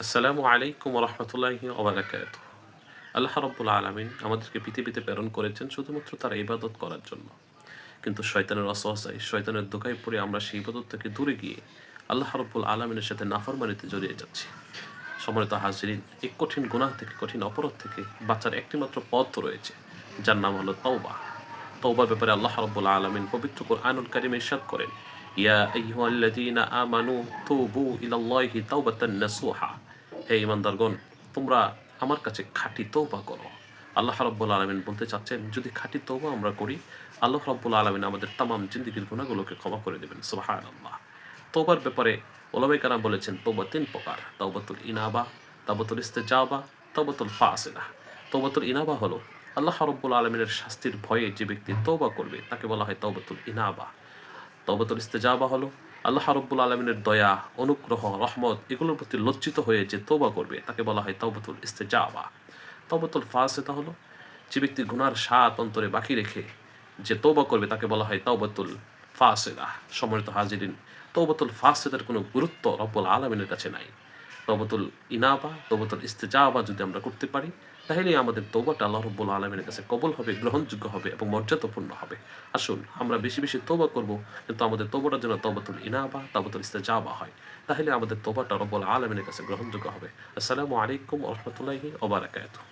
আসসালামু আলাইকুম রহমতুল্লাহি ওবারাকাতুহ। আল্লাহ রব্বুল আলামিন আমাদেরকে পৃথিবীতে প্রেরণ করেছেন শুধুমাত্র তার ইবাদত করার জন্য। কিন্তু শয়তানের ওয়াসওয়াসায়, শয়তানের ধোঁকায় পড়ে আমরা সেই ইবাদত থেকে দূরে গিয়ে আল্লাহ রব্বুল আলামিনের সাথে নাফরমানিতে জড়িয়ে যাচ্ছি। সম্মানিত হাজরিন, এই কঠিন গুনাহ থেকে, কঠিন অপরাধ থেকে বাঁচার একটিমাত্র পথ রয়েছে, যার নাম হলো তওবা। তওবার ব্যাপারে আল্লাহ রাব্বুল আলামিন পবিত্র কোরআনুল কারীমে ইরশাদ করেন, ইয়া আইয়ুহাল্লাযীনা আমানু তুবু ইলাল্লাহি তাওবাতান নাসুহা। হে ঈমানদারগণ, তোমরা আমার কাছে খাঁটি তওবা করো। আল্লাহ রাব্বুল আলামিন বলতে চাচ্ছেন, যদি খাঁটি তওবা আমরা করি, আল্লাহ রাব্বুল আলামিন আমাদের তামাম জিন্দেগীর গুনাহগুলোকে ক্ষমা করে দেবেন। সুবহানাল্লাহ। তওবার ব্যাপারে উলামায়ে কেরাম বলেছেন, তওবা তিন প্রকার: তাওবাতুল ইনাবা, তাওবাতুল ইস্তেজাবা, তাওবাতুল ফাসিলা। তাওবাতুল ইনাবা হলো আল্লাহ রাব্বুল আলামিনের শাস্তির ভয়ে যে ব্যক্তি তওবা করবে তাকে বলা হয় তাওবাতুল ইনাবা। তাওবাতুল ইস্তেজাবা হলো আল্লাহ রাব্বুল আলামিনের দয়া, অনুগ্রহ, রহমত এগুলোর প্রতি লজ্জিত হয়ে যে তওবা করবে তাকে বলা হয় তাওবাতুল ইস্তেজাবা। তাওবাতুল ফাসিলা হলো যে ব্যক্তি গুনার স্বাদ অন্তরে বাকি রেখে যে তওবা করবে তাকে বলা হয় তাওবাতুল ফাসিলা। সম্মানিত হাজিরিন, তাওবাতুল ফাসিলার কোনো গুরুত্ব রব্বুল আলামিনের কাছে নাই। তাওবাতুল ইনাবা, তাওবাতুল ইস্তেজাবা যদি আমরা করতে পারি, তাহলেই আমাদের তওবাটা আল্লাহ রাব্বুল আলামিনের কাছে কবুল হবে, গ্রহণযোগ্য হবে এবং মর্যাদাপূর্ণ হবে। আসুন আমরা বেশি বেশি তওবা করব, কিন্তু আমাদের তওবাটা যেন তাওবাতুল ইনাবা, তাওবাতুল ইস্তেজাবা হয়। তাহলে আমাদের তওবাটা রব্বুল আলামিনের কাছে গ্রহণযোগ্য হবে। আসসালামু আলাইকুম ওয়া রাহমাতুল্লাহি ওয়া বারাকাতুহু।